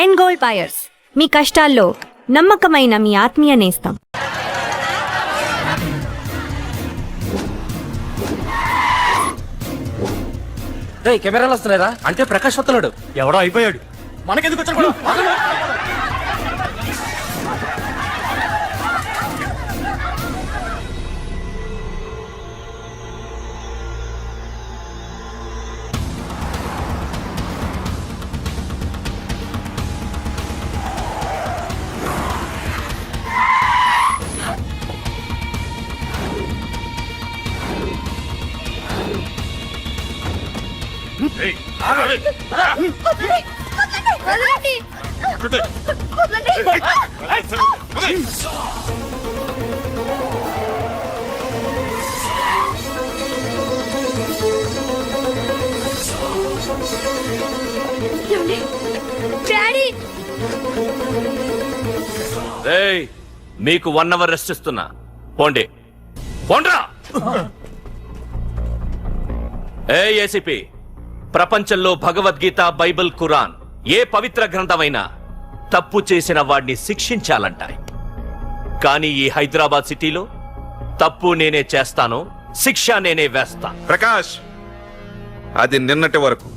End gold buyers, మీ కష్టాల్లో నమ్మకమైన మీ ఆత్మీయ నేస్తం. కెమెరాలు వస్తున్నారా? అంటే ప్రకాష్ వస్తున్నాడు. ఎవడో అయిపోయాడు. మనకెందుకు వచ్చాడు? మీకు 1 అవర్ రెస్ట్ ఇస్తున్నా. పోండి పోండ్రా. ఏసీపీ, ప్రపంచంలో భగవద్గీత, బైబిల్, ఖురాన్ ఏ పవిత్ర గ్రంథమైనా తప్పు చేసిన వాడిని శిక్షించాలంటాయి. కానీ ఈ హైదరాబాద్ సిటీలో తప్పు నేనే చేస్తాను, శిక్ష నేనే వేస్తా. ప్రకాష్, అది నిన్నటి వరకు.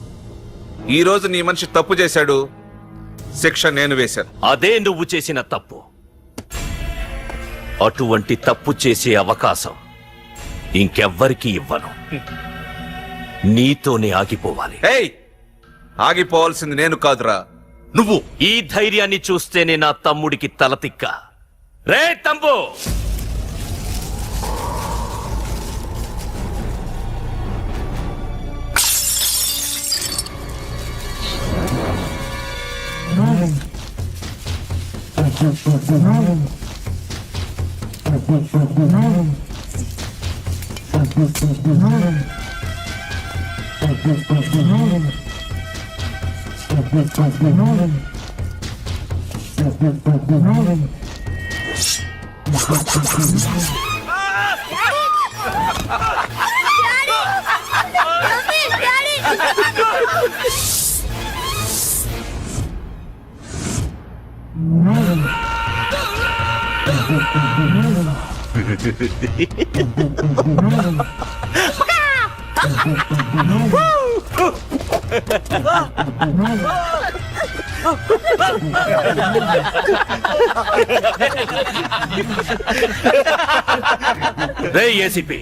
ఈ రోజు నీ మనిషి తప్పు చేశాడు, శిక్ష నేను వేశాను. అదే నువ్వు చేసిన తప్పు. అటువంటి తప్పు చేసే అవకాశం ఇంకెవ్వరికీ ఇవ్వను. నీతోనే ఆగిపోవాలి. ఏయ్, ఆగిపోవాల్సింది నేను కాదురా, నువ్వు. ఈ ధైర్యాన్ని చూస్తేనే నా తమ్ముడికి తలతిక్క. రే తమ్ము, రే ఏసీపీ,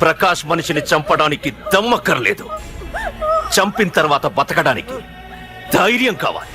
ప్రకాష్ మనిషిని చంపడానికి దమ్మక్కర్లేదు, చంపిన తర్వాత బతకడానికి ధైర్యం కావాలి.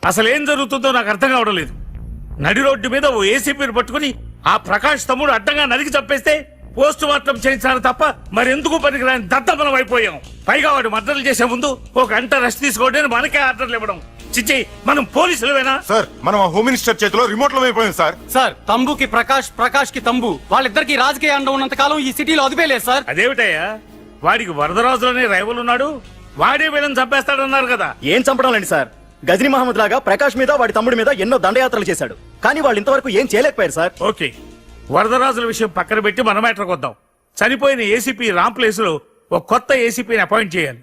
అసలేం జరుగుతుందో నాకు అర్థం కావడం లేదు. నడి రోడ్డు మీద ఓ ఏసీపీని పట్టుకుని ఆ ప్రకాష్ తమ్ముడు అడ్డంగా నరికి చంపేస్తే పోస్ట్ మార్టం చేయించాలి తప్ప మరెందుకు పనికిరాని దత్తమనం అయిపోయాం. పైగా వాడు మర్డర్లు చేసే ముందు ఒక గంట రెస్ట్ తీసుకోవడానికి మనకే ఆర్డర్లు ఇవ్వడం. చిచ్చి, మనం పోలీసులవేనా? సార్, మనం హోమ్ మినిస్టర్ చేతిలో రిమోట్ లో అయిపోయాం సార్. సార్, తంబుకి ప్రకాష్, ప్రకాష్ కి తంబు, వాళ్ళిద్దరికి రాజకీయ అండ ఉన్నంత కాలం ఈ సిటీలో అదిపేలేదు సార్. అదేమిటయ్యా, వాడికి వరదరాజులోనే రైవల్ ఉన్నాడు, వాడే వీళ్ళని చంపేస్తాడన్నారు కదా. ఏం చంపడం లేండి సార్, గజనీ మహమ్మద్ లాగా ప్రకాష్ మీద వాడి తమ్ముడి మీద ఎన్నో దండయాత్రలు చేశాడు, కానీ వాళ్ళు ఇంతవరకు ఏం చేయలేకపోయారు సార్. ఓకే, వరదరాజుల విషయం పక్కన పెట్టి మన మ్యాటర్కి వద్దాం. చనిపోయిన ఏసీపీ రామ్ ప్లేస్ లో ఒక కొత్త ఏసీపీని అపాయింట్ చేయాలి.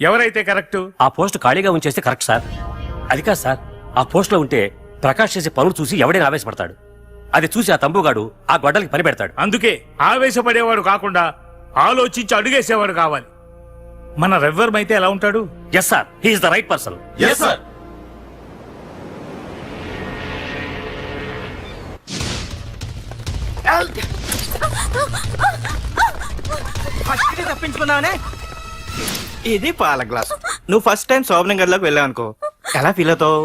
ఎవరైతే కరెక్ట్? ఆ పోస్ట్ ఖాళీగా ఉంచేస్తే కరెక్ట్ సార్. అది కాదు సార్, ఆ పోస్ట్ లో ఉంటే ప్రకాష్ చేసే పనులు చూసి ఎవడైనా ఆవేశపడతాడు. అది చూసి ఆ తంబుగాడు ఆ గొడ్డలకి పని పెడతాడు. అందుకే ఆవేశపడేవాడు కాకుండా ఆలోచించి అడుగేసేవాడు కావాలి. మన రెవ్వర్ అయితే ఎలా ఉంటాడు? Yes sir, he is the right person. Yes sir. తప్పించుకున్నావనే. ఇది పాల గ్లాస్. నువ్వు ఫస్ట్ టైం శోభనం గదిలోకి వెళ్ళావు అనుకో, ఎలా ఫీల్ అవుతావు?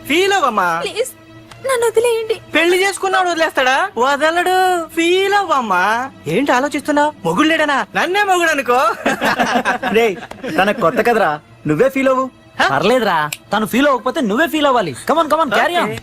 ఫీల్ అవ్వమ్మా. నన్ను వదిలేయండి. పెళ్లి చేసుకున్నాడు వదిలేస్తాడా? వదలడు. ఫీల్ అవ్వమ్మా. ఏంటి ఆలోచిస్తున్నావు? మొగుళ్ళేడనా? నన్నే మొగుడు అనుకో. రే తనకు కొత్త కదరా, నువ్వే ఫీల్ అవ్వు. పర్లేదురా, తను ఫీల్ అవ్వకపోతే నువ్వే ఫీల్ అవ్వాలి. Come on come on carry on.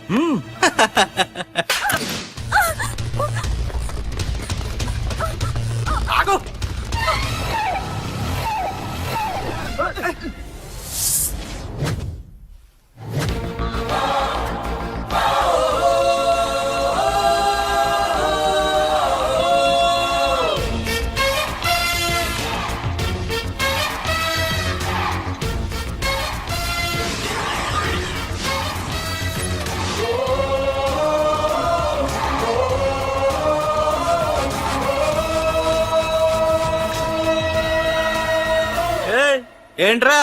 ఏంట్రా?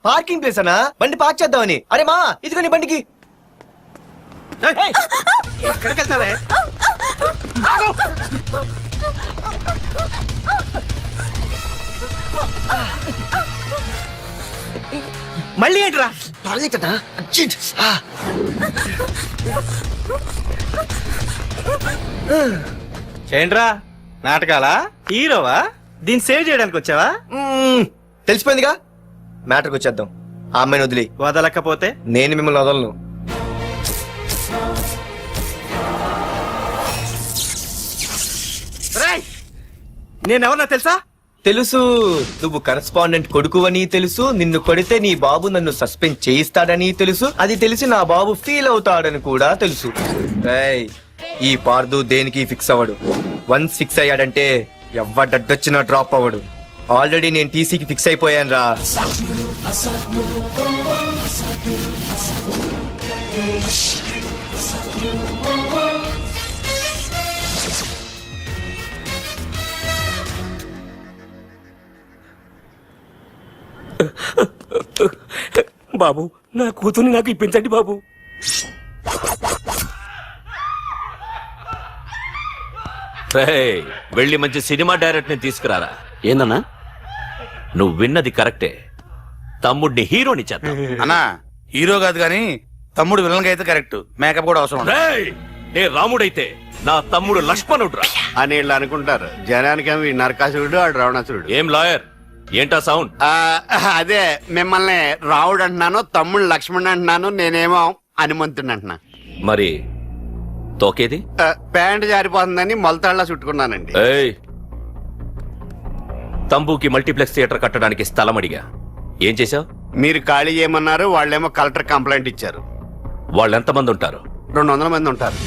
పార్కింగ్ ప్లేస్ అనా? బండి పార్క్ చేద్దామని. అరే మా ఇదిగో నీ బండికి. ఎక్కడికి వెళ్తావే? మళ్ళీ ఏంట్రా? ఏంట్రా నాటకాలా? హీరోవా? దీన్ని సేవ్ చేయడానికి వచ్చావా? తెలిసిపోయిందిగా, మ్యాటర్కి వచ్చేద్దాం. ఆ అమ్మాయిని వదిలి. వదలకపోతే నేను మిమ్మల్ని వదలను. నేనెవరన్నా తెలుసా? తెలుసు, నువ్వు కరెస్పాండెంట్ కొడుకువని తెలుసు. నిన్ను కొడితే నీ బాబు నన్ను సస్పెండ్ చేయిస్తాడని తెలుసు. అది తెలిసి నా బాబు ఫీల్ అవుతాడని కూడా తెలుసు. రేయ్, ఈ పార్దు దేనికి ఫిక్స్ అవ్వడు. వన్స్ ఫిక్స్ అయ్యాడంటే ఎవ్వడడ్డొచ్చినా డ్రాప్ అవ్వడు. ఆల్రెడీ నేను టీసీకి ఫిక్స్ అయిపోయాను రా. బాబు, నా కూతుర్ని నాకు ఇప్పించండి బాబు. రేయ్, వెళ్ళి మంచి సినిమా డైరెక్ట్ ని తీసుకురారా. ఏందన్నా? నువ్వు విన్నది కరెక్టే. తమ్ముడిని హీరోని చేద్దాం. అన్నా హీరో కాదు గాని తమ్ముడు విలన్ అయితే కరెక్ట్. మేకప్ కూడా అవసరం. రేయ్, నే రాముడైతే నా తమ్ముడు లక్ష్మణుడు అని వీళ్ళు అనుకుంటారు. జనానికేమో ఈ నరకాసురుడు ఆడు రావణాసురుడు. ఏం లాయర్, ఏంటా సౌండ్? అదే మిమ్మల్ని రావుడు అంటున్నాను, తమ్ముడు లక్ష్మణ్ అంటున్నాను, నేనేమో హనుమంతుడు అంటున్నా. మరి తోకేది? ప్యాంట్ జారిపోతుందని మొలతాళ్ళ చుట్టుకున్నానండి. ఏయ్, తంబుకి మల్టీప్లెక్స్ థియేటర్ కట్టడానికి స్థలం అడిగా. ఏం చేశావు? మీరు ఖాళీ చేయమన్నారు, వాళ్ళేమో కలెక్టర్ కంప్లైంట్ ఇచ్చారు. వాళ్ళు ఎంతమంది ఉంటారు? 200 మంది ఉంటారు.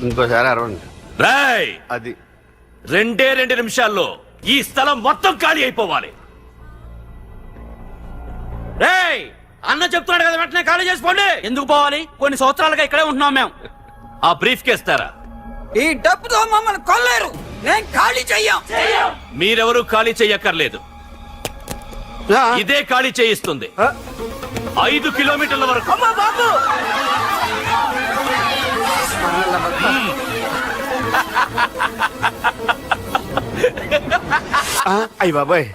ఇంకోసారి అరవండి. రేయ్, అది 2 నిమిషాల్లో ఈ స్థలం మొత్తం ఖాళీ అయిపోవాలి. రేయ్, అన్న చెప్తున్నాడు కదా, వెంటనే ఖాళీ చేసుకోండి. ఎందుకు పోవాలి? కొన్ని సంవత్సరాలుగా ఇక్కడే ఉంటున్నాం మేము. ఆ బ్రీఫ్ కేస్తారా? ఈ డబ్బుతో మమ్మల్ని కొల్లేరు. నేను ఖాళీ చెయ్యం. మీరెవరూ ఖాళీ చెయ్యక్కర్లేదు. ఇదే ఖాళీ చేయిస్తుంది. 5 కిలోమీటర్ల వరకు. బాబు, అయ్యి బాబాయ్,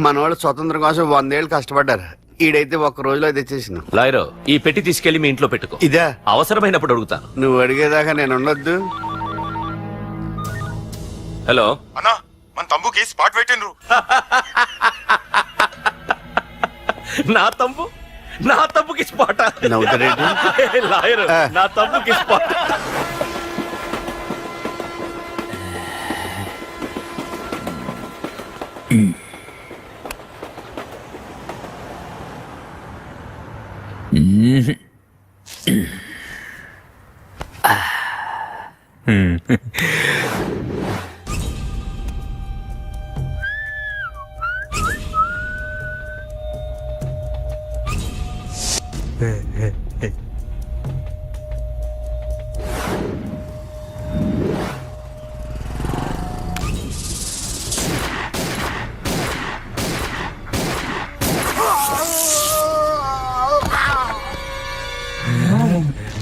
మన వాళ్ళు స్వతంత్రం కోసం 100 ఏళ్ళు కష్టపడ్డారు. ఈడైతే ఒక్క రోజులో తెచ్చేసిన. లాయరో, ఈ పెట్టి తీసుకెళ్లి మీ ఇంట్లో పెట్టుకో. ఇదా? అవసరమైనప్పుడు అడుగుతాను. నువ్వు అడిగేదాకా నేను ఉండొద్దు. హలో అన్నా, మన తమ్ముకి స్పాట్ పెట్టిండ్రు. నా తమ్ముకి స్పాట్. నవ్వుతారేంటి? లాయర్, నా తమ్ముకి స్పాట్.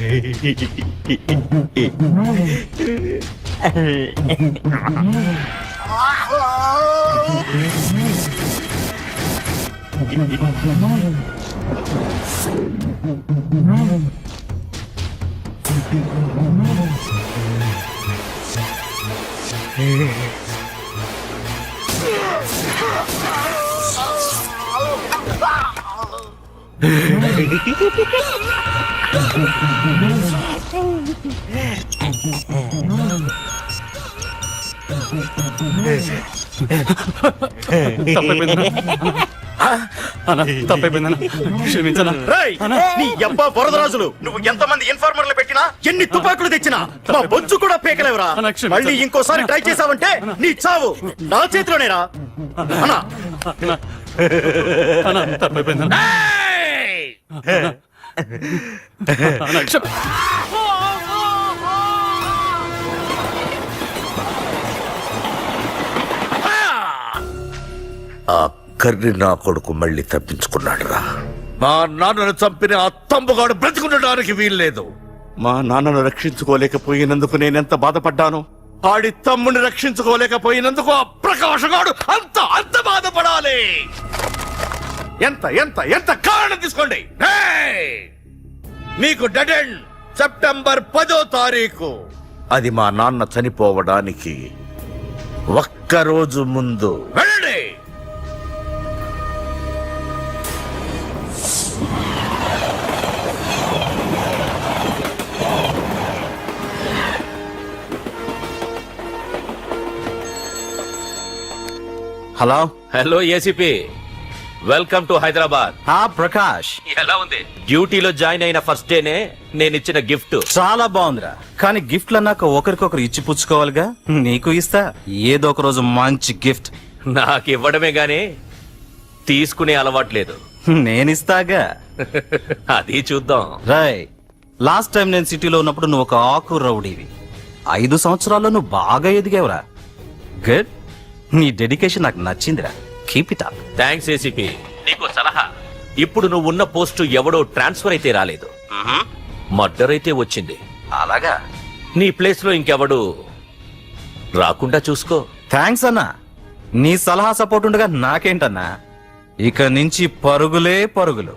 రేయ్, నీ యబ్బా వరదరాజులు నువ్వు ఎంతమంది ఇన్ఫార్మర్లు పెట్టినా ఎన్ని తుపాకులు తెచ్చినా మా బొజ్జు కూడా పీకలేవురా. మళ్ళీ ఇంకోసారి ట్రై చేసావంటే నీ చావు నా చేతిలోనేరా. అన్నా ఆ కర్రి నా కొడుకు మళ్ళీ తప్పించుకున్నాడు రా. మా నాన్నను చంపిన ఆ తంబుగాడు బ్రతికుండడానికి వీల్లేదు. మా నాన్నను రక్షించుకోలేకపోయినందుకు నేనెంత బాధపడ్డాను, ఆడి తమ్ముని రక్షించుకోలేకపోయినందుకు ఆ ప్రకాశగాడు అంత బాధపడాలి. ఎంత ఎంత ఎంత కారణం తీసుకోండి. మీకు డెడ్ ఎండ్ సెప్టెంబర్ 10వ తారీఖు. అది మా నాన్న చనిపోవడానికి ఒక్కరోజు ముందు. వెళ్ళండి. Hello hello ACP, welcome to Hyderabad. Prakash ఎలా ఉంది? డ్యూటీలో జాయిన్ అయిన ఫస్ట్ డేనే నేను ఇచ్చిన గిఫ్ట్. చాలా బాగుందిరా, కానీ గిఫ్ట్లు అన్నాక ఒకరికొకరు ఇచ్చి పుచ్చుకోవాలిగా. నీకు ఇస్తా ఏదో ఒక రోజు మంచి గిఫ్ట్. నాకు ఇవ్వడమే గానీ తీసుకునే అలవాట్లేదు. నేనిస్తాగా. అది చూద్దాం. రాయ్, లాస్ట్ టైం నేను సిటీలో ఉన్నప్పుడు నువ్వు ఒక ఆకు రౌడీవి. 5 సంవత్సరాల్లో నువ్వు బాగా ఎదిగావురా. గుడ్, నీ డెడికేషన్ నాకు నచ్చిందిరా. Keep it up. Thanks ACP. నీకు సలహా, ఇప్పుడు నువ్వు ఉన్న పోస్టు ఎవడో ట్రాన్స్ఫర్ అయితే రాలేదు, మర్డర్ అయితే వచ్చింది. అలాగా? నీ ప్లేస్ లో ఇంకెవడు రాకుండా చూసుకో. థ్యాంక్స్ అన్నా. నీ సలహా సపోర్ట్ ఉండగా నాకేంటన్నా, ఇక నుంచి పరుగులే పరుగులు.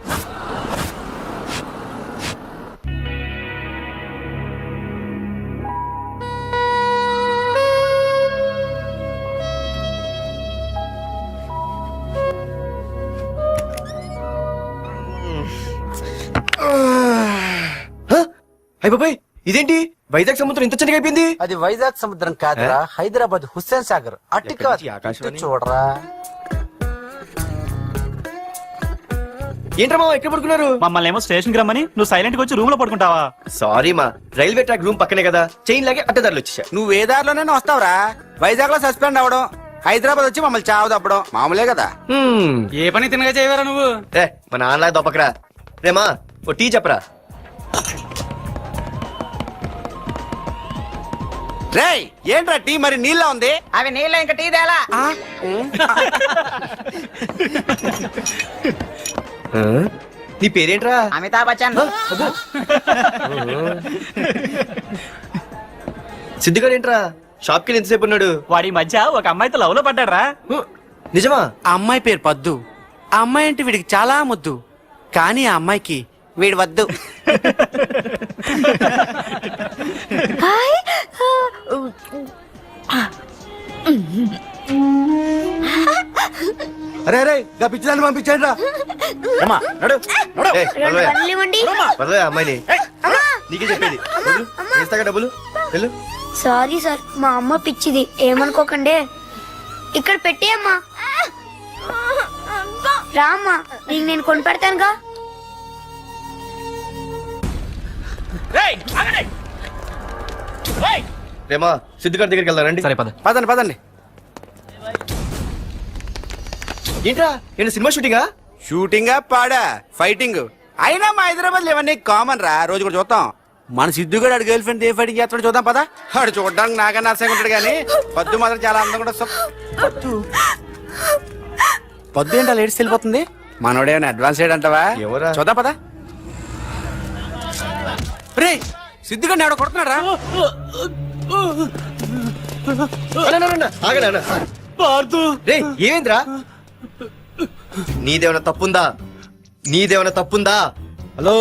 అయ్య బాబాయ్, ఇదేంటి వైజాగ్ సముద్రం ఇంత చిన్నగా అయిపోయింది? అది వైజాగ్ సముద్రం కాదురా, హైదరాబాద్ హుస్సేన్ సాగర్. అట్టి కాదు, ఇటు చూడరా. ఏంట్రా మామ ఎక్కడ పడుకున్నారు? మమ్మల్ని ఏమో స్టేషన్ కి రమ్మని నువ్వు సైలెంట్ గా వచ్చి రూమ్ లో పడుకుంటావా? సారీ మా, రైల్వే ట్రాక్ రూమ్ పక్కనే కదా, చైన్ లాగే అడ్డదారులు వచ్చేసా. నువ్వు ఏ దారిలోనే వస్తావురా. వైజాగ్ లో సస్పెండ్ అవడం, హైదరాబాద్ వచ్చి మమ్మల్ని చావు తప్పడం మామూలే కదా. ఏ పని తినగా చేయవరా నువ్వు? మా నాన్నలా దొప్పకరా. రేమా ఓ టీ చెప్పరా. రేయ్, ఏంట్రా టీ మరి నీళ్ళ ఉంది? అవి నీళ్ళ ఇంకా టీ తేలా. నీ పేరేంట్రా? అమితాబ్ బచ్చన్. సిద్ధిగాడేంట్రా షాప్ కి ఎంతసేపు ఉన్నాడు? వాడి మధ్య ఒక అమ్మాయితో లవ్ లో పడ్డారా. నిజమా? ఆ అమ్మాయి పేరు పద్దు. ఆ అమ్మాయి అంటే వీడికి చాలా ముద్దు, కానీ ఆ అమ్మాయికి వీడు వద్దు. అరే అరే, పిచ్చిదాన్ని పంపించండి రా. అమ్మాయిని నీకే చెప్పేది. ఇస్తాగా డబ్బులు. వెళ్ళు. సారీ సార్, మా అమ్మ పిచ్చిది, ఏమనుకోకండి. ఇక్కడ పెట్టేయమ్మా. రామ్మా, నీకు నేను కొని పెడతానుగా. రేమా సిద్ధిగారి దగ్గరికి వెళ్దానండి. సరే పద. పదండి పదండి. ఏంట్రా ఏంటి సినిమా షూటింగా? షూటింగ్ పాడా ఫైటింగ్ అయినా మా హైదరాబాద్ లో ఇవన్నీ కామన్ రా. రోజు కూడా చూద్దాం. మన సిద్ధు గారు గర్ల్ ఫ్రెండ్ ఏ ఫైటింగ్ చేస్తాడు చూద్దాం పదా. ఆడు చూడడానికి నాకన్నా అసహ్యంగా ఉంటాడు కానీ పద్దు మాత్రం చాలా అందంగా ఉంటుంది. పద్దు ఏంటో లేడీస్ వెళ్ళిపోతుంది. మనోడేమైనా అడ్వాన్స్ అంటావా? ఎవరా? చూద్దాం పదా. రే సిద్ధిగా ఆడ కొడుతున్నాడు రా. ఏమేంద్రా నీదేమైనా తప్పుందా హలో,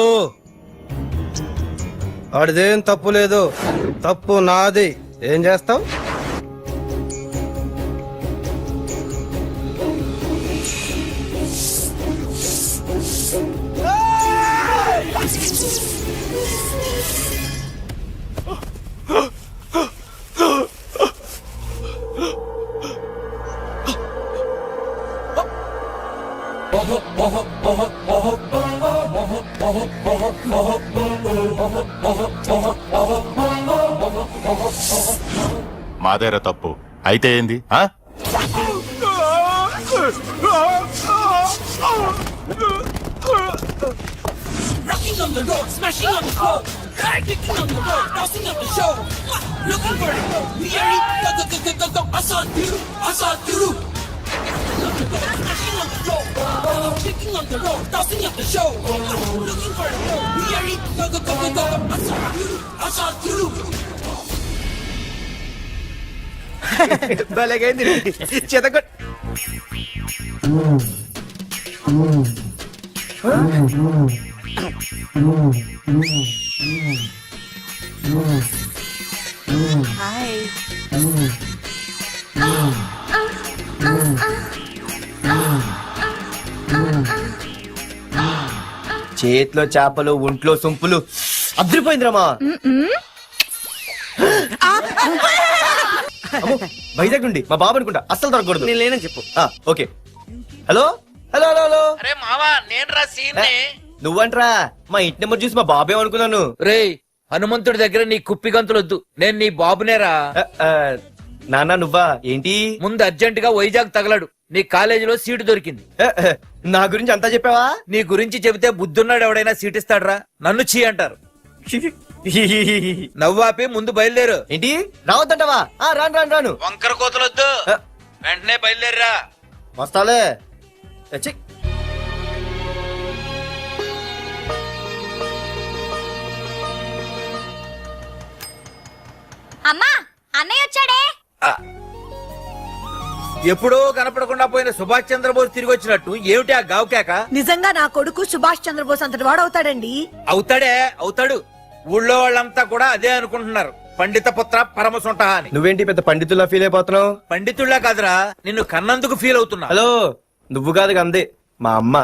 ఆడిదేం తప్పు లేదు, తప్పు నాది. ఏం చేస్తావు? మాదేరా తప్పు అయితే ఏంది? ఆ? భలేగైంది చెతకొ చేతిలో చేపలు, ఒంట్లో సొంపులు. అదిరిపోయిందిరామా. వైజాగ్ నుండి మా బాబు అనుకుంటా, అస్సలు దొరకకూడదు. నేను లేనని చెప్పు. Okay. Hello hello hello hello. అరే మావా, నేను రా సీన్. నువ్వంట్రా? మా ఇంటి నెంబర్ చూసి మా బాబే అనుకున్నాను. రే హనుమంతుడి దగ్గర నీ కుప్పి గంతులొద్దు, నేను నీ బాబునేరా. నాన్న నువ్వా? ఏంటి? ముందు అర్జెంట్ గా వైజాగ్ తగలడు, నీ కాలేజీలో సీటు దొరికింది. నా గురించి అంతా చెప్పావా? నీ గురించి చెబితే బుద్ధున్నాడు ఎవడైనా సీట్ ఇస్తాడ్రా? నన్ను చీ అంటారు. నవ్వాపి ముందు బయలుదేరు. ఏంటి రావద్దంటావా? రాను రాను రాను. వంకర కోతలొద్దు, వెంటనే బయలుదేరరా. వస్తాలే. అమ్మా, అన్నయ్య వచ్చాడే. ఎప్పుడో కనపడకుండా పోయిన సుభాష్ చంద్రబోస్ తిరిగి వచ్చినట్టు ఏమిటి ఆ గావుకేక? నిజంగా నా కొడుకు సుభాష్ చంద్రబోస్ అంతటి వాడు అవుతాడండి. అవుతాడు. ఊళ్ళో వాళ్ళంతా కూడా అదే అనుకుంటున్నారు, పండిత పుత్ర పరమసుంట అని. నువ్వేంటి పెద్ద పండితుల్లా ఫీల్ అయిపోతున్నావు? పండితుళ్ళ కాదురా, నిన్ను కన్నందుకు ఫీల్ అవుతున్నా. హలో, నువ్వు కాదు అందే మా అమ్మ.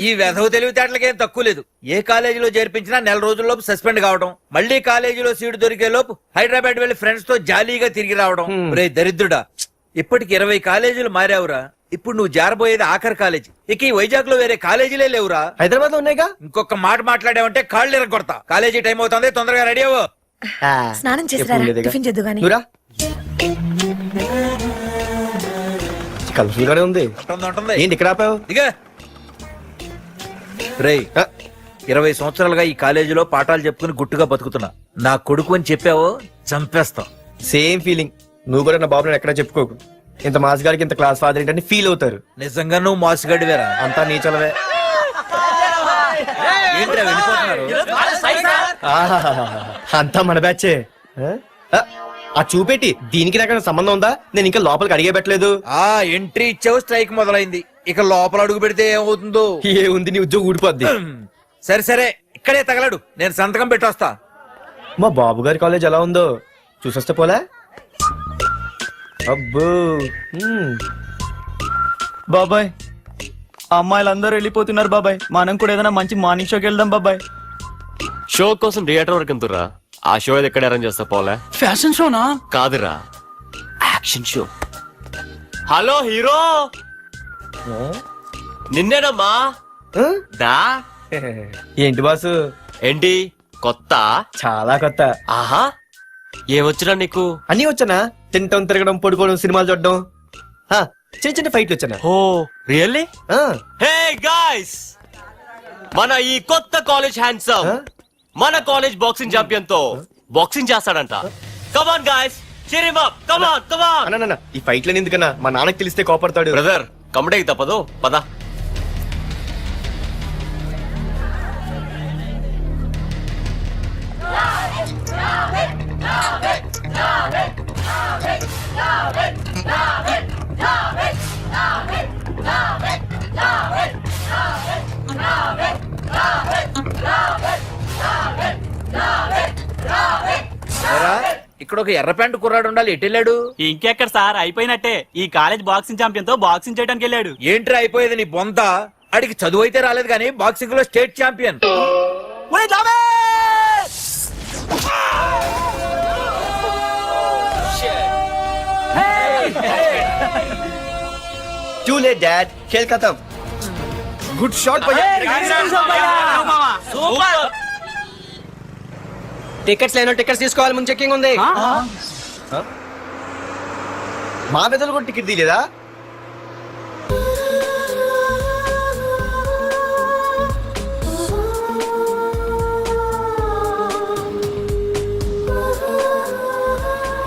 ఈ వెధవ తెలివితేటలకేం తక్కువ లేదు. ఏ కాలేజీలో చేర్పించినా నెల రోజుల్లోపు సస్పెండ్ కావడం, మళ్ళీ కాలేజీలో సీటు దొరికే లోపు హైదరాబాద్ వెళ్లి ఫ్రెండ్స్ తో జాలీగా తిరిగి రావడం. రే దరిద్రుడా, ఇప్పటికి 20 కాలేజీలు మారావురా. ఇప్పుడు నువ్వు జారబోయేది ఆఖరి కాలేజీ. ఇక ఈ వైజాగ్ లో వేరే కాలేజీలే లేవురా. హైదరాబాద్ లో ఉన్నాయిగా. ఇంకొక మాట మాట్లాడావంటే కాళ్ళు ఎరగొడతా. కాలేజీ టైం అవుతుంది, తొందరగా రెడీ అవ్వు. స్నానం చేసి టిఫిన్ చేద్దు గాని. కలర్ఫుల్ గానే ఉంది. ఏంటి ఇక్కడ ఆపావు? ఇక రేయ్, 20 సంవత్సరాలుగా ఈ కాలేజీలో పాఠాలు చెప్పుకుని గుట్టుగా బతుకుతున్నా. నా కొడుకు అని చెప్పావో చంపేస్తాం. Same feeling. నువ్వు కూడా నా బాబు ఎక్కడా చెప్పుకోకు. ఇంత మాస్ గారికి ఇంత క్లాస్ ఫాదర్ ఏంటని ఫీల్ అవుతారు. నిజంగా నువ్వు మాసుగడివేరా? అంతా నీచలవే. ఏంట్రా వెళ్ళిపోతున్నారు? అంతా మన బ్యాచే. ఆ చూపెట్టి దీనికి నాకు సంబంధం ఉందా? నేను ఇంకా లోపలికి అడిగే పెట్టలేదు. ఎంట్రీ ఇచ్చావు, స్ట్రైక్ మొదలైంది. ఇక లోపల అడుగు పెడితే ఏమవుతుందో. ఏముంది, నీ ఉద్యోగం ఊడిపోద్ది. సరే ఇక్కడే తగలడు, నేను సంతకం పెట్టొస్తా. మా బాబు గారి కాలేజ్ ఎలా ఉందో చూసొస్తే పోలే. అబ్బో. బాబాయ్, అమ్మాయిలందరూ వెళ్ళిపోతున్నారు బాబాయ్. మనం కూడా ఏదైనా మంచి మార్నింగ్ షోకి వెళ్దాం బాబాయ్. షో కోసం థియేటర్ వరకు ఎంతురా? ఆ షో ఏది ఎక్కడ అరేంజ్ చేస్తా పోలే? ఫ్యాషన్ షోనా? కాదురా, యాక్షన్ షో. హలో హీరో, నిన్నేనమ్మా. దా. ఏంటి బాసు? ఏంటి కొత్త? చాలా కొత్త. ఆహా, ఏమొచ్చినా నీకు? అన్నీ వచ్చానా? తింటం, తిరగడం, పడుకోవడం, సినిమాలు చూడడం, చిన్న చిన్న ఫైట్లు వచ్చానా? ఓ రియల్లీ? హే గాయ్స్, మన ఈ కొత్త కాలేజ్ హ్యాండ్సమ్ మన కాలేజ్ బాక్సింగ్ ఛాంపియన్ తో బాక్సింగ్ చేస్తాడంట. Come on guys, cheer him up. కమాన్. అన్న ఈ ఫైట్లని ఎందుకన్నా? మా నాన్నకి తెలిస్తే కోపడతాడు. బ్రదర్, కమడేకి తప్పదు, పద. ఇక్కడ ఒక ఎర్ర ప్యాంటు కుర్రాడు ఉండాలి, ఎటు వెళ్ళాడు? ఇంకెక్కడ సార్, అయిపోయినట్టే. ఈ కాలేజ్ బాక్సింగ్ ఛాంపియన్ తో బాక్సింగ్ చేయడానికి వెళ్ళాడు. ఏంట్రా అయిపోయేది నీ బొంత? అడిగి చదువు అయితే రాలేదు కానీ బాక్సింగ్ లో state champion. Too late dad, Khel ఖతం. గుడ్ షాట్ భయ్యా. టికెట్స్ లేనో టికెట్స్ తీసుకోవాలి, ముందు చెక్కింగ్ ఉంది. మా పెద్దలు కూడా టికెట్ తీయలేదా?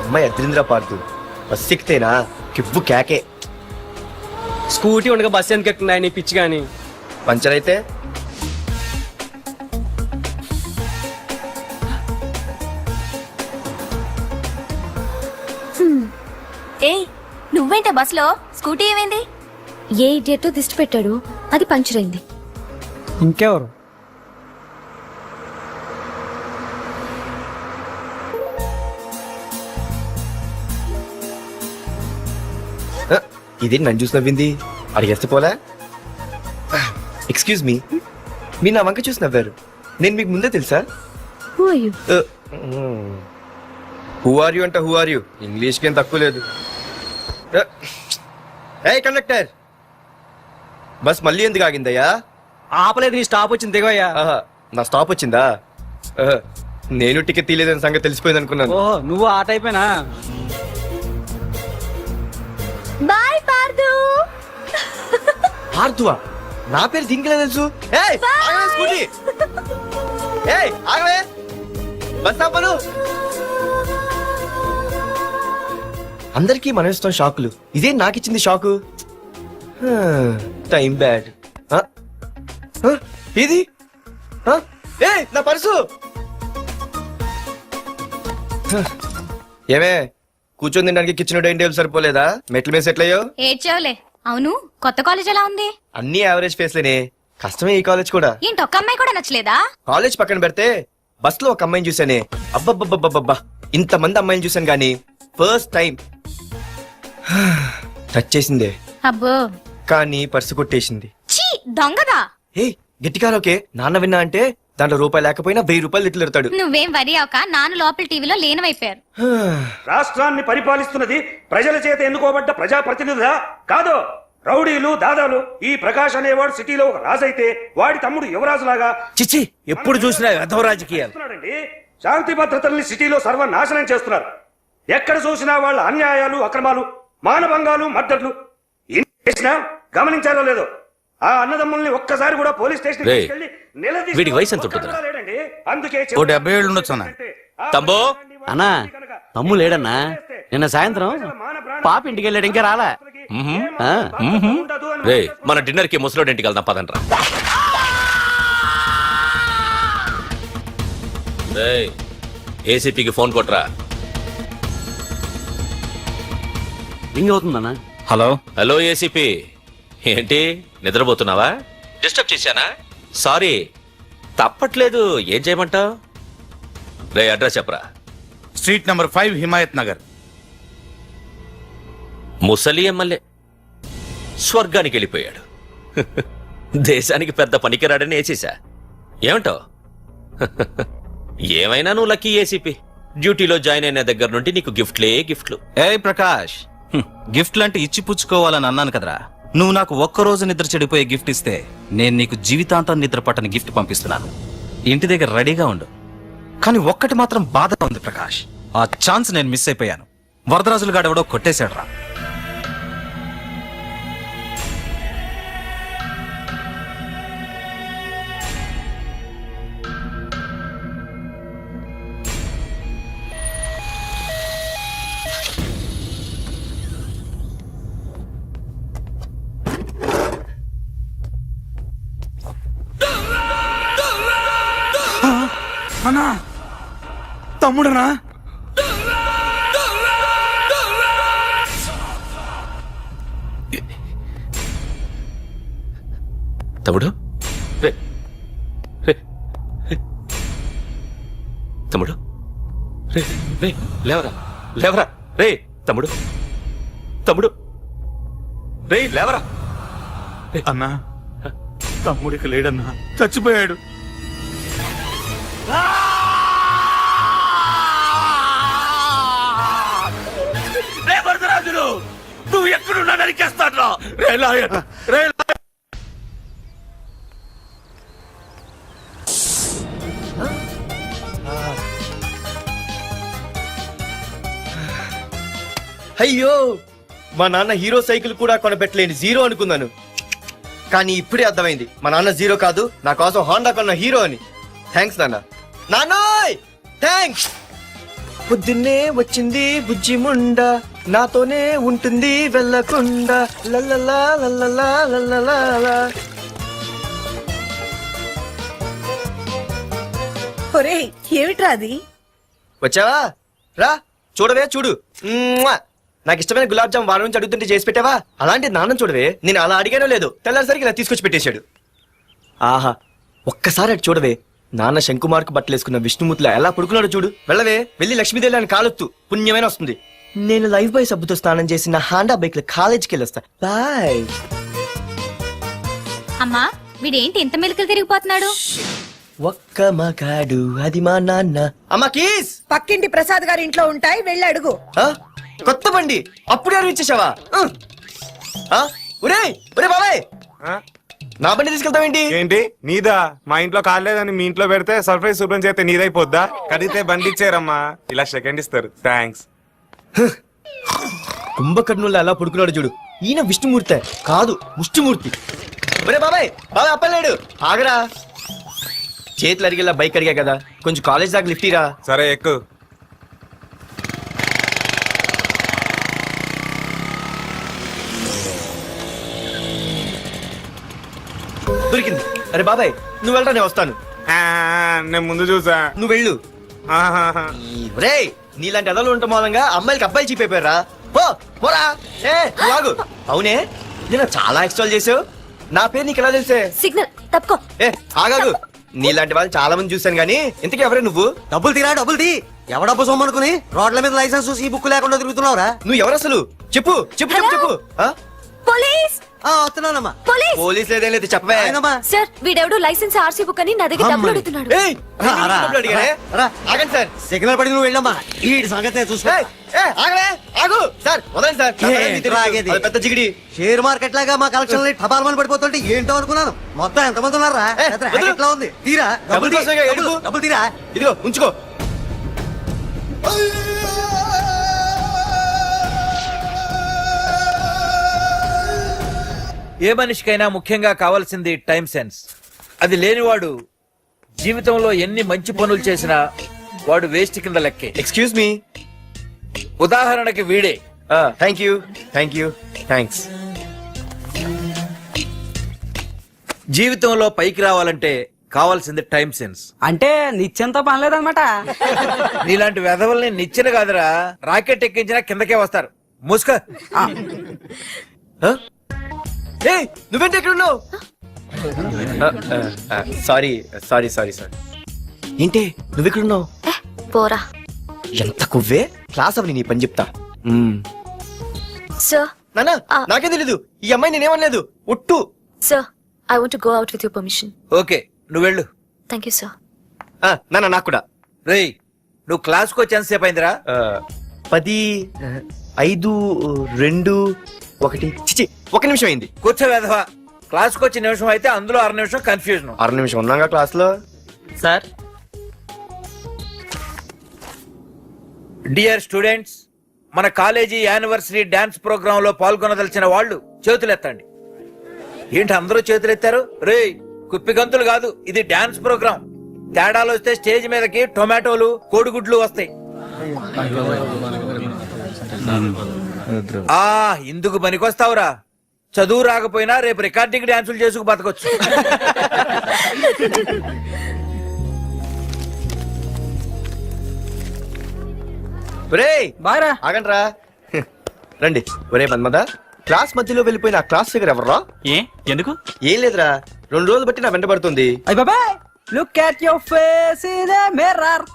అమ్మాయి అద్రింద్ర పార్తు బస్ ఎక్కితేనా కివ్వు కేకే. స్కూటీ ఉండగా బస్సు ఎందుకు ఎక్కుతున్నాయి నీ పిచ్చి గాని? పంచర్ అయితే ఏ నువ్వేంటే బస్ లో? స్కూటీ ఏమైంది? ఏ ఇడియట్ దిష్టి పెట్టాడు, అది పంచర్ అయింది. ఇంకెవరు? ఇదేంటి నన్ను చూసి నవ్వింది? అడిగేస్తే పోలే. ఎక్స్క్యూజ్ మీ, మీరు నా వంక చూసి నవ్వారు. నేను మీకు ముందే తెలుసా? Who are you? Who are you అంటే హూ ఆర్ యూ, ఇంగ్లీష్కి ఏం తక్కువ లేదు. ఏ కండక్టర్, బస్ మళ్ళీ ఎందుకు ఆగిందయ్యా? ఆపలేదు, నీ స్టాప్ వచ్చింది, దిగోయ్యా. ఆహా, నా స్టాప్ వచ్చిందా? నేను టికెట్ తీయలేదని సంగతి తెలిసిపోయింది అనుకున్నాను. ఓహో, నువ్వు ఆ టైపేనా? బాయ్ పార్దు. ఆర్తువా? నా పేరు దీనికిలా తెలుసు? ఏయ్, ఆగవే స్కూటీ. ఏయ్, ఆగవే. బస్ ఆపను. అందరికీ మనం ఇస్తాం షాకులు, ఇదే నాకు ఇచ్చింది షాకు. Time bad. ఇది ఏ నా పర్సు. ఏమే కూర్చొని తినడానికి కిచెన్ డైనింగ్ టేబుల్ సరిపోలేదా? మెట్ల మీద సెట్ అయ్యో. ఏడ్చావులే. అవును, కొత్త కాలేజ్ ఎలా ఉంది? అన్ని యావరేజ్ ఫేస్లేనే, కష్టమే ఈ కాలేజ్ కూడా. ఏంటి, ఒక్క అమ్మాయి కూడా నచ్చలేదా? కాలేజ్ పక్కన పెడితే బస్ లో ఒక అమ్మాయిని చూసానే, అబ్బబ్బబ్బబ్బబ్బా, ఇంతమంది అమ్మాయిని చూసాను గానీ ఫస్ట్ టైం టచ్ చేసిందే. అబ్బో, కానీ పర్సు కొట్టేసింది. చీ దొంగదా. ఏ గట్టిగా ఓకే, నాన్న విన్నా అంటే దాంట్లో రూపాయి లేకపోయినా 1000 రూపాయలు తిట్లు. నువ్వేం వరి అవక, నాన్న లోపల టీవీలో లేనవైపోయారు. రాష్ట్రాన్ని పరిపాలిస్తున్నది ప్రజల చేత ఎన్నుకోబడ్డ ప్రజాప్రతినిధులా కాదు, రౌడీలు దాదాలు. ఈ ప్రకాష్ అనేవాడు సిటీలో ఒక రాజైతే వాడి తమ్ముడు యువరాజులాగా చిచ్చి ఎప్పుడు చూసినా వెధవ రాజకీయాలు. శాంతి భద్రతల్ని సిటీలో సర్వనాశనం చేస్తున్నారు. ఎక్కడ చూసినా వాళ్ళ అన్యాయాలు, అక్రమాలు, మానభంగాలు, మద్దతులు. చేసినా గమనించారో లేదో, ఆ అన్నదమ్ముల్ని ఒక్కసారి కూడా పోలీస్ స్టేషన్ వీడికి వయసు ఎంత ఉంటుందిరా? అందుకే ఓ 70 ఏళ్ళు ఉండొచ్చు అన్న. తమ్ముడు అన్నా, తమ్ము లేడన్నా. నిన్న సాయంత్రం పాప ఇంటికి వెళ్ళాడు, ఇంకా రాలా. రే, మన డిన్నర్ కి ముసలోడి ఇంటికి వెళ్దాం పదండ్రా. ఏసీపీకి ఫోన్ కొట్రా. రింగ్ అవుతుందన్నా. హలో హలో ఏసీపీ, ఏంటి నిద్రపోతున్నావా? డిస్టర్బ్ చేశానా? సారీ, తప్పట్లేదు. ఏం చేయమంటావు? రే, అడ్రస్ చెప్పరా. Street number 5 Himayat Nagar. ముసలి ఎమ్మెల్యే స్వర్గానికి వెళ్ళిపోయాడు. దేశానికి పెద్ద పనికిరాడని వేసేసా. ఏమంటావు? ఏమైనా నువ్వు లక్కీ ఏసీపీ. డ్యూటీలో జాయిన్ అయిన దగ్గర నుండి నీకు గిఫ్ట్లు. ఏ ప్రకాష్, గిఫ్ట్ లాంటి ఇచ్చి పుచ్చుకోవాలని అన్నాను కదరా. నువ్వు నాకు ఒక్కరోజు నిద్ర చెడిపోయే గిఫ్ట్ ఇస్తే నేను నీకు జీవితాంతం నిద్ర పట్టని గిఫ్ట్ పంపిస్తున్నాను. ఇంటి దగ్గర రెడీగా ఉండు. కానీ ఒక్కటి మాత్రం బాధగా ఉంది ప్రకాష్, ఆ ఛాన్స్ నేను మిస్ అయిపోయాను. వరదరాజులు గాడెవడో కొట్టేశాడు రా. అన్నా, తమ్ముడనా? తమ్ముడు రే రే రే. తమ్ముడు రే రే లేవరా లేవరా రే తమ్ముడు తమ్ముడు రే లేవరా అన్నా తమ్ముడికి లేడన్నా, చచ్చిపోయాడు. రే వరదరాజులు, నువ్వు ఎక్కడున్నా నరికేస్తాడ్రా. రే లాయర్, రే లాయర్. అయ్యో మా నాన్న హీరో సైకిల్ కూడా కొనపెట్టలేని జీరో అనుకున్నాను, కానీ ఇప్పుడే అర్థమైంది మా నాన్న జీరో కాదు, నా కోసం హోండా కొన్న హీరో అని. థ్యాంక్స్ నాన్న. నాన్నోయ్ థ్యాంక్స్. పొద్దున్నే వచ్చింది బుజ్జి ముండ, నాతోనే ఉంటుంది వెళ్ళకుండా. లల్లలా లల్లలా లల్లలా. ఒరేయ్ ఏమిట్రా అది? వచ్చావా? రా చూడవే చూడు. మ్మ్వా! నాకు ఇష్టమైన గులాబ్ జామ్ వారం నుంచి అడుగుతుంటే చేసి పెట్టావా? అలాంటి నాన్న చూడవే, నేను అలా అడిగానో లేదు, తెల్లారిసరికి ఇలా తీసుకొచ్చి పెట్టేశాడు. ఆహా ఒక్కసారి అటు చూడవే, నాన్న శంకుమార్కు బట్టలేసుకున్న విష్ణుమూర్తిలా ఎలా పడుకున్నాడు చూడు. వెళ్ళవే, వెళ్ళి లక్ష్మీదేవి అని కాలొత్తు, పుణ్యమైన వస్తుంది. నేను లైఫ్ బాయ్ సబ్బుతో స్నానం చేసి నా హాండా బైక్ లో కాలేజీకి వెళ్ళొస్తా. బాయ్. అమ్మా వీడేంటి ఇంత మెలికలు తిరిగిపోతున్నాడు? ఒక్క మగాడు అది మా నాన్న. అమ్మా కీస్ పక్కింటి ప్రసాద్ గారి ఇంట్లో ఉంటాయి, వెళ్ళి అడుగు. ఆ? కొత్త బండి అప్పుడే ఇచ్చేసావా? ఒరే ఒరే బాబాయ్, నా బండి తీసుకెళ్తావేంటి? ఏంటి నీదా? మా ఇంట్లో కాలేదని మీ ఇంట్లో పెడితే సర్ప్రైజ్ శుభ్రం చేస్తే నీదైపోద్దా? కడిగితే బండి ఇచ్చారమ్మా, ఇలా సెకండ్ ఇస్తారు. థ్యాంక్స్. కుంభకర్ణుల్లో ఎలా పడుకున్నాడు చూడు. ఈయన విష్ణుమూర్తి కాదు, ముష్టిమూర్తి. ఒరే బాబాయ్ బాబాయ్ అప్పలేడు, ఆగరా. చేతులు అరిగేలా బైక్ అడిగా కదా, కొంచెం కాలేజ్ దాకా లిఫ్ట్ ఇరా. సరే ఎక్కు. దొరికింది. అరే బాబాయ్ నువ్వు వెళ్ళరా, నేను వస్తాను. నేను ముందు చూసా. నువ్వు వెళ్ళు. రే నీలాంటి ఎదలు ఉండటం మూలంగా అమ్మాయిలకి అబ్బాయి చీపైపోయారా? పోరా. ఏ నువ్వు ఆగు. అవునే నేను చాలా ఎక్స్ట్రాల్ చేసావు, నా పేరు నీకు ఎలా తెలిసే? సిగ్నల్ తప్పుకో. ఏ ఆగాగు. నీలాంటి వాళ్ళు చాలా మంది చూశాను గానీ ఇంతకీ ఎవరే నువ్వు? డబ్బులు తీరా, డబ్బులు తీ. ఎవడబ్బు సొమ్మనుకుని రోడ్ల మీద లైసెన్స్ చూసి ఈ బుక్ లేకుండా తిరుగుతున్నావురా? నువ్వు ఎవరు అసలు? చెప్పు చెప్పు చెప్పు చెప్పు. పోలీస్ వస్తున్నానమ్మా. పోలీస్ పోలీస్ లేదేం లేదు, చెప్పవే. సార్ వీడెవడో లైసెన్స్ ఆర్సీ బుక్ అని నా దగ్గర డబ్బులు అడుగుతున్నాడు. ఏయ్, నేను డబ్బులు అడిగానే? ఆగండి సార్. సిగ్నల్ పడి నువ్వు వెళ్ళమ్మా, ఈ సంగతి చూసుకో. ఏయ్, ఏయ్, ఆగలే, ఆగు. సార్ వదండి సార్, నా పని మీకు తెలుసు. ఆగేది. అది పెద్ద జిగిడి. షేర్ మార్కెట్ లాగా మా కలెక్షన్ టపాల్మని పడిపోతుంటే ఏంటో అనుకున్నాను. మొత్తం ఎంతమంది ఉన్నారా? ఎట్లా ఉంది? తీరా డబ్బులు కోసమేగా ఎడుగు. డబ్బులు తీరా. ఇదిగో ఉంచుకో. ఏ మనిషికైనా ముఖ్యంగా కావాల్సింది టైం సెన్స్. అది లేనివాడు జీవితంలో ఎన్ని మంచి పనులు చేసినా వాడు వేస్ట్ కింద లెక్కే. Excuse me. ఉదాహరణకి వీడే. Thank you thank you thanks. జీవితంలో పైకి రావాలంటే కావాల్సింది టైం సెన్స్. అంటే నిత్యంతో పనిలేదన్నమాట. నీలాంటి వెధవల్ని నిచ్చిన కాదురా, రాకెట్ ఎక్కించినా కిందకే వస్తారు. ముసుక. ఏయ్ నువ్వేంటి ఎక్కడ ఉన్నావు? Sorry sorry sorry sorry. ఏంటి నువ్వెక్కడున్నావు? పోరా. ఎంత కొవ్వే. క్లాస్ అవని నీ పని చెప్తా. సార్ నానా నాకే తెలీదు, ఈ అమ్మాయి నేనేమనలేదు, ఒట్టు. Sir I want to go out with your permission. Okay నువ్వు వెళ్ళు. Thank you sir. నానా నాకు కూడా. రేయ్ నువ్వు క్లాస్కి వచ్చి ఎంతసేపు అయిందిరా? 10, 5, 2, 1 చిచి 1 నిమిషం అయింది. కూర్చో వెధవా. క్లాస్కి వచ్చి నిమిషం అయితే అందులో 6 నిమిషం కన్ఫ్యూజన్. 6 నిమిషం ఉన్నాగా క్లాస్ లో. సార్. డియర్ స్టూడెంట్స్, మన కాలేజీ యానివర్సరీ డాన్స్ ప్రోగ్రామ్ లో పాల్గొనదలిచిన వాళ్ళు చేతులెత్తండి. ఏంటి అందరూ చేతులెత్తారు? రేయ్ కుప్పి గంతులు కాదు, ఇది డాన్స్ ప్రోగ్రామ్. తేడాలు వస్తే స్టేజ్ మీదకి టొమాటోలు కోడిగుడ్లు వస్తాయి. ఇందుకు పనికొస్తావురా. చదువు రాకపోయినా రేపు రికార్డింగ్ డాన్సులు చేసుకు బతకొచ్చు. ఒరేయ్ బాగా ఆగండ్రా. రండి. ఒరే మన్మద, క్లాస్ మధ్యలో వెళ్ళిపోయిన ఆ క్లాస్ ఫిగర్ ఎవర్రా? ఏ ఎందుకు? ఏం లేదురా, 2 రోజులు బట్టి నా వెంట పడుతుంది. Look at your face in a mirror.